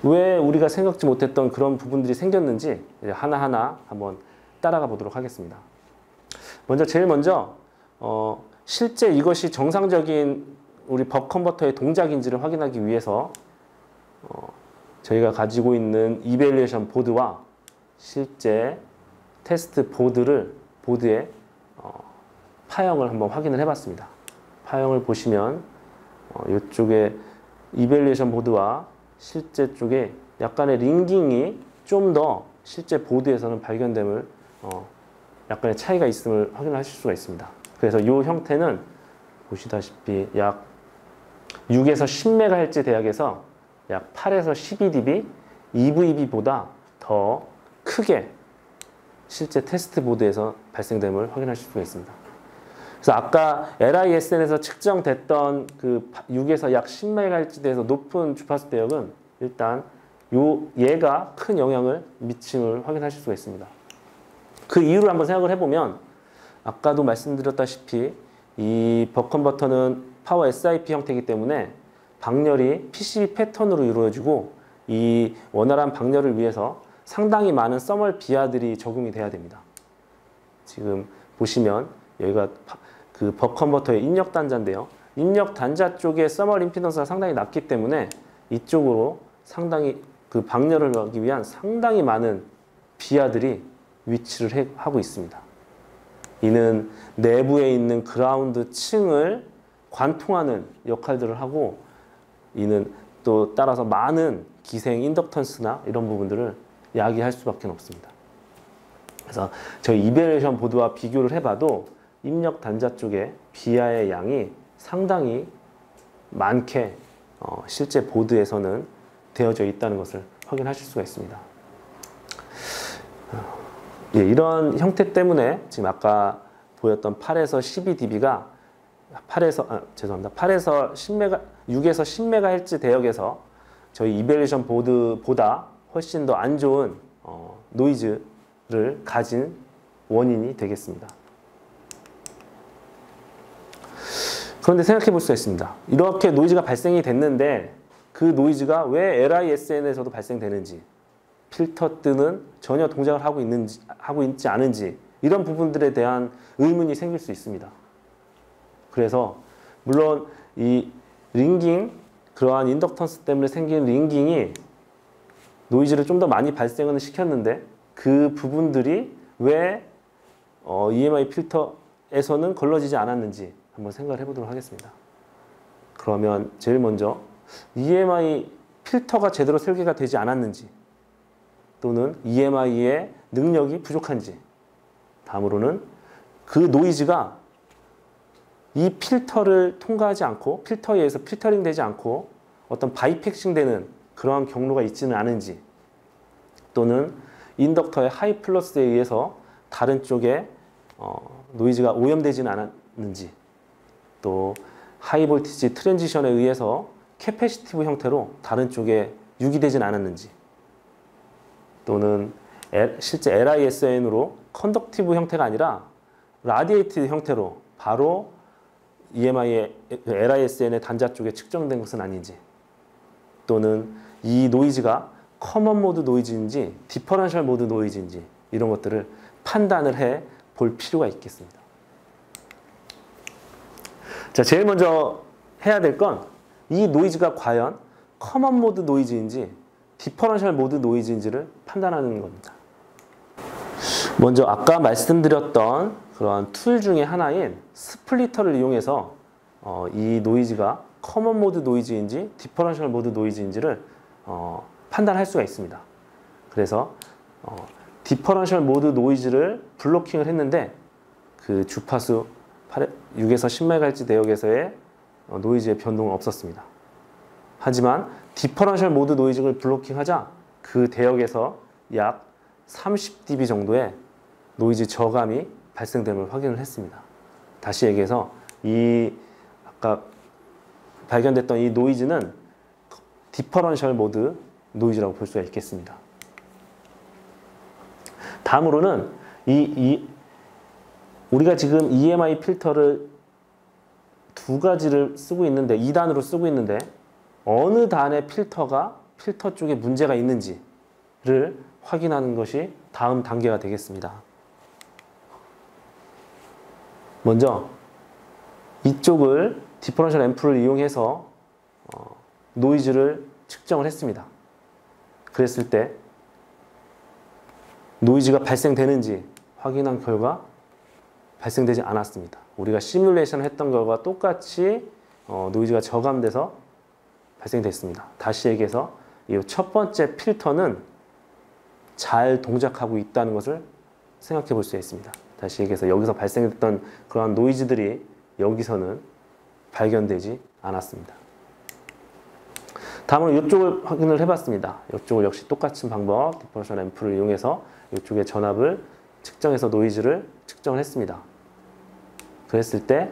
우리가 생각지 못했던 그런 부분들이 생겼는지 이제 하나하나 한번 따라가 보도록 하겠습니다. 제일 먼저 실제 이것이 정상적인 우리 벅 컨버터의 동작인지를 확인하기 위해서 저희가 가지고 있는 이밸리에이션 보드와 실제 테스트 보드의 파형을 한번 확인을 해봤습니다. 파형을 보시면 이쪽에 이밸리에이션 보드와 실제 쪽에 약간의 링깅이 좀 더 실제 보드에서는 발견됨을 약간의 차이가 있음을 확인하실 수가 있습니다. 그래서 이 형태는 보시다시피 약 6에서 10MHz 대역에서 약 8에서 12dB EVB보다 더 크게 실제 테스트 보드에서 발생됨을 확인하실 수가 있습니다. 그래서 아까 LISN에서 측정됐던 그 6에서 약 10MHz에서 높은 주파수 대역은 일단 얘가 큰 영향을 미침을 확인하실 수가 있습니다. 그 이유를 한번 생각을 해보면 아까도 말씀드렸다시피 이 벅 컨버터는 파워 SIP 형태이기 때문에 방열이 PCB 패턴으로 이루어지고 이 원활한 방열을 위해서 상당히 많은 서멀 비하들이 적용이 돼야 됩니다. 지금 보시면 여기가 그 벅 컨버터의 입력 단자인데요. 입력 단자 쪽에 서멀 임피던스가 상당히 낮기 때문에 이쪽으로 상당히 그 방열을 하기 위한 상당히 많은 비하들이 위치를 하고 있습니다. 이는 내부에 있는 그라운드 층을 관통하는 역할들을 하고, 이는 또 따라서 많은 기생 인덕턴스나 이런 부분들을 야기할 수밖에 없습니다. 그래서 저희 이벨레이션 보드와 비교를 해봐도 입력 단자 쪽에 비하의 양이 상당히 많게 실제 보드에서는 되어져 있다는 것을 확인하실 수가 있습니다. 예, 이런 형태 때문에 지금 아까 보였던 8에서 12dB가 8에서 10메가, 6에서 10MHz 대역에서 저희 이벨레이션 보드보다 훨씬 더 안 좋은 노이즈를 가진 원인이 되겠습니다. 그런데 생각해 볼 수가 있습니다. 이렇게 노이즈가 발생이 됐는데 그 노이즈가 왜 LISN에서도 발생되는지, 필터 뜨는 전혀 동작을 하고 있지 않은지, 이런 부분들에 대한 의문이 생길 수 있습니다. 그래서 물론 이 링깅, 그러한 인덕턴스 때문에 생긴 링깅이 노이즈를 좀 더 많이 발생을 시켰는데 그 부분들이 왜 EMI 필터에서는 걸러지지 않았는지 한번 생각을 해보도록 하겠습니다. 그러면 제일 먼저 EMI 필터가 제대로 설계가 되지 않았는지, 또는 EMI의 능력이 부족한지, 다음으로는 그 노이즈가 이 필터를 통과하지 않고, 필터에 의해서 필터링 되지 않고 어떤 바이팩싱 되는 그러한 경로가 있지는 않은지, 또는 인덕터의 하이 플러스에 의해서 다른 쪽에 노이즈가 오염되지는 않았는지, 또 하이 볼티지 트랜지션에 의해서 캐패시티브 형태로 다른 쪽에 유기되지는 않았는지, 또는 실제 LISN으로 컨덕티브 형태가 아니라 라디에이티드 형태로 바로 EMI의 LISN의 단자 쪽에 측정된 것은 아닌지, 또는 이 노이즈가 커먼 모드 노이즈인지 디퍼런셜 모드 노이즈인지, 이런 것들을 판단을 해 볼 필요가 있겠습니다. 자, 제일 먼저 해야 될 건 이 노이즈가 과연 커먼 모드 노이즈인지 디퍼런셜 모드 노이즈인지를 판단하는 겁니다. 먼저 아까 말씀드렸던 그러한 툴 중에 하나인 스플리터를 이용해서 이 노이즈가 커먼 모드 노이즈인지 디퍼런셜 모드 노이즈인지를 판단할 수가 있습니다. 그래서 디퍼런셜 모드 노이즈를 블로킹을 했는데 그 주파수 6에서 10MHz 대역에서의 노이즈의 변동은 없었습니다. 하지만 디퍼런셜 모드 노이즈를 블로킹하자 그 대역에서 약 30dB 정도의 노이즈 저감이 발생됨을 확인을 했습니다. 다시 얘기해서 아까 발견됐던 이 노이즈는 디퍼런셜 모드 노이즈라고 볼 수가 있겠습니다. 다음으로는 우리가 지금 EMI 필터를 두 가지를 쓰고 있는데, 2단으로 쓰고 있는데 어느 단의 필터 쪽에 문제가 있는지를 확인하는 것이 다음 단계가 되겠습니다. 먼저 이쪽을 디퍼런셜 앰프를 이용해서 노이즈를 측정을 했습니다. 그랬을 때 노이즈가 발생되는지 확인한 결과 발생되지 않았습니다. 우리가 시뮬레이션을 했던 것과 똑같이 노이즈가 저감돼서 발생됐습니다. 다시 얘기해서 이 첫 번째 필터는 잘 동작하고 있다는 것을 생각해 볼 수 있습니다. 다시 얘기해서 여기서 발생했던 그러한 노이즈들이 여기서는 발견되지 않았습니다. 다음으로 이쪽을 확인을 해봤습니다. 이쪽을 역시 똑같은 방법, 디퍼런셜 앰프를 이용해서 이쪽의 전압을 측정해서 노이즈를 측정을 했습니다. 그랬을 때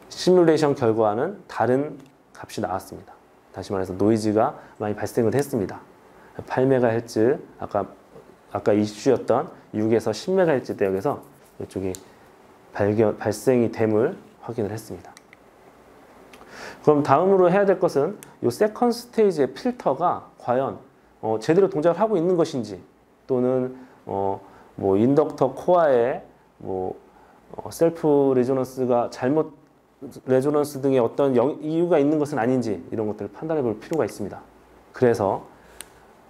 시뮬레이션 결과와는 다른 값이 나왔습니다. 다시 말해서 노이즈가 많이 발생을 했습니다. 8MHz, 아까 이슈였던 6에서 10MHz 대역에서 이쪽이 발생이 됨을 확인을 했습니다. 그럼 다음으로 해야 될 것은 이 세컨드 스테이지의 필터가 과연 제대로 동작을 하고 있는 것인지, 또는 뭐 인덕터 코어의 셀프 레조넌스가 잘못 레조넌스 등의 어떤 이유가 있는 것은 아닌지, 이런 것들을 판단해 볼 필요가 있습니다. 그래서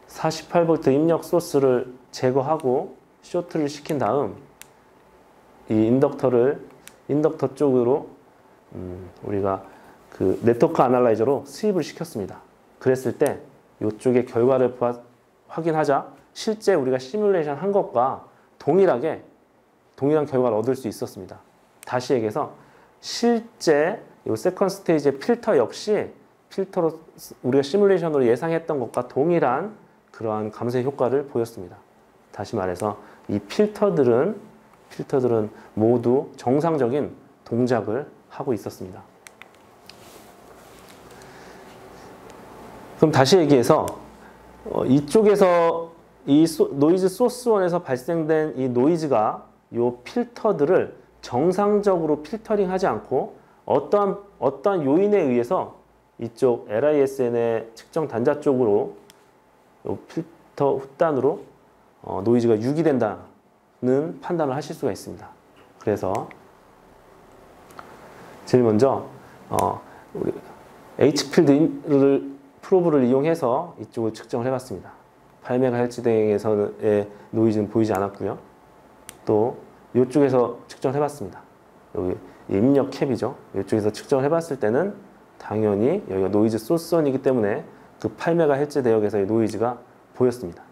48V 입력 소스를 제거하고 쇼트를 시킨 다음 이 인덕터 쪽으로 우리가 그 네트워크 아날라이저로 수입을 시켰습니다. 그랬을 때 이쪽의 결과를 확인하자 실제 우리가 시뮬레이션 한 것과 동일한 결과를 얻을 수 있었습니다. 다시 얘기해서 실제 이 세컨드 스테이지의 필터 역시 필터로 우리가 시뮬레이션으로 예상했던 것과 동일한 그러한 감소의 효과를 보였습니다. 다시 말해서 이 필터들은 모두 정상적인 동작을 하고 있었습니다. 그럼 다시 얘기해서 이쪽에서 이 노이즈 소스 원에서 발생된 이 노이즈가 이 필터들을 정상적으로 필터링하지 않고 어떠한 요인에 의해서 이쪽 LISN의 측정 단자 쪽으로 이 필터 흡단으로 노이즈가 유기된다는 판단을 하실 수가 있습니다. 그래서 제일 먼저 우리 H필드 프로브를 이용해서 이쪽을 측정을 해봤습니다. 8MHz 대행에서의 노이즈는 보이지 않았고요. 또 이쪽에서 측정을 해봤습니다. 여기 입력 캡이죠. 이쪽에서 측정을 해봤을 때는 당연히 여기가 노이즈 소스원이기 때문에 그 8MHz 대역에서의 노이즈가 보였습니다.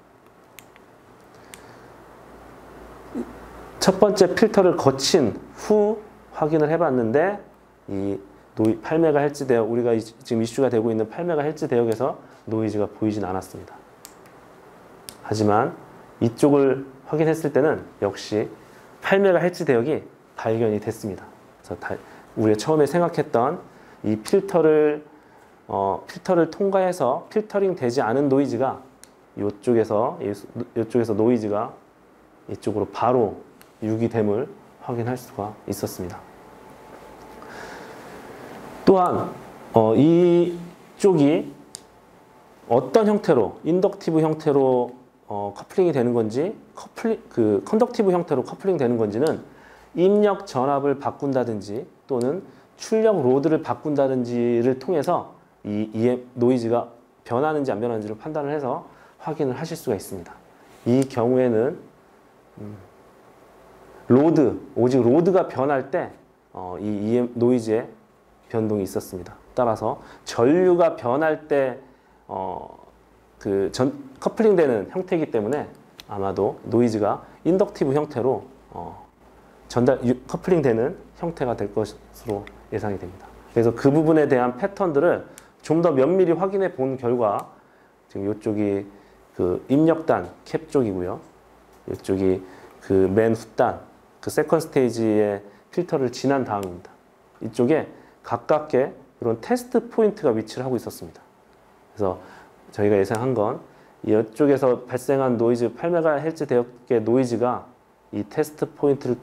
첫 번째 필터를 거친 후 확인을 해봤는데 이 8MHz 대역, 우리가 지금 이슈가 되고 있는 8MHz 대역에서 노이즈가 보이진 않았습니다. 하지만 이쪽을 확인했을 때는 역시 8MHz 대역이 발견이 됐습니다. 그래서 우리가 처음에 생각했던 이 필터를 통과해서 필터링 되지 않은 노이즈가 이쪽에서 노이즈가 이쪽으로 바로 유기됨을 확인할 수가 있었습니다. 또한 이쪽이 어떤 형태로 인덕티브 형태로 커플링이 되는 건지 컨덕티브 형태로 커플링 되는 건지는 입력 전압을 바꾼다든지 또는 출력 로드를 바꾼다든지를 통해서 이 노이즈가 변하는지 안 변하는지를 판단을 해서 확인을 하실 수가 있습니다. 이 경우에는 오직 로드가 변할 때 이 노이즈의 변동이 있었습니다. 따라서 전류가 변할 때 커플링 되는 형태이기 때문에 아마도 노이즈가 인덕티브 형태로 커플링 되는 형태가 될 것으로 예상이 됩니다. 그래서 그 부분에 대한 패턴들을 좀 더 면밀히 확인해 본 결과 지금 이쪽이 그 입력단 캡 쪽이고요. 이쪽이 그 맨 훗단 그 세컨드 스테이지의 필터를 지난 다음입니다. 이쪽에 가깝게 이런 테스트 포인트가 위치를 하고 있었습니다. 그래서 저희가 예상한 건 이쪽에서 발생한 노이즈 8MHz 대역의 노이즈가 이 테스트 포인트를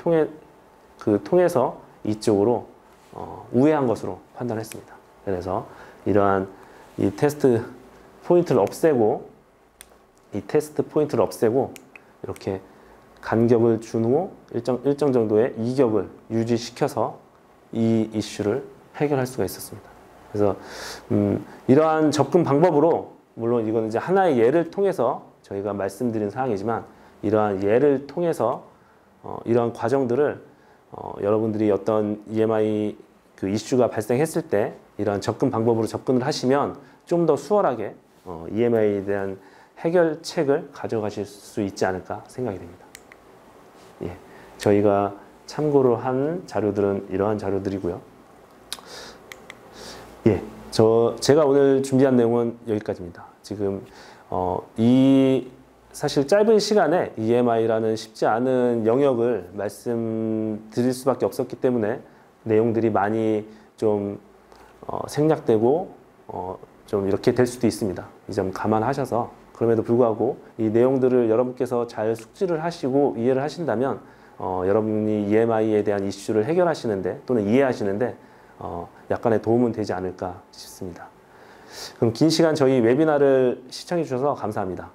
통해서 이쪽으로 우회한 것으로 판단했습니다. 그래서 이러한 이 테스트 포인트를 없애고 이렇게 간격을 준 후 일정 정도의 이격을 유지시켜서 이 이슈를 해결할 수가 있었습니다. 그래서 이러한 접근 방법으로 물론 이건 이제 하나의 예를 통해서 저희가 말씀드린 사항이지만 이러한 예를 통해서 이러한 과정들을 여러분들이 어떤 EMI 그 이슈가 발생했을 때 이러한 접근 방법으로 접근을 하시면 좀 더 수월하게 EMI에 대한 해결책을 가져가실 수 있지 않을까 생각이 됩니다. 예, 저희가 참고로 한 자료들은 이러한 자료들이고요. 예, 제가 오늘 준비한 내용은 여기까지입니다. 지금 사실 짧은 시간에 EMI라는 쉽지 않은 영역을 말씀드릴 수밖에 없었기 때문에 내용들이 많이 좀 생략되고 좀 이렇게 될 수도 있습니다. 이 점 감안하셔서 그럼에도 불구하고 이 내용들을 여러분께서 잘 숙지를 하시고 이해를 하신다면 여러분이 EMI에 대한 이슈를 해결하시는데 또는 이해하시는데 약간의 도움은 되지 않을까 싶습니다. 그럼 긴 시간 저희 웨비나를 시청해 주셔서 감사합니다.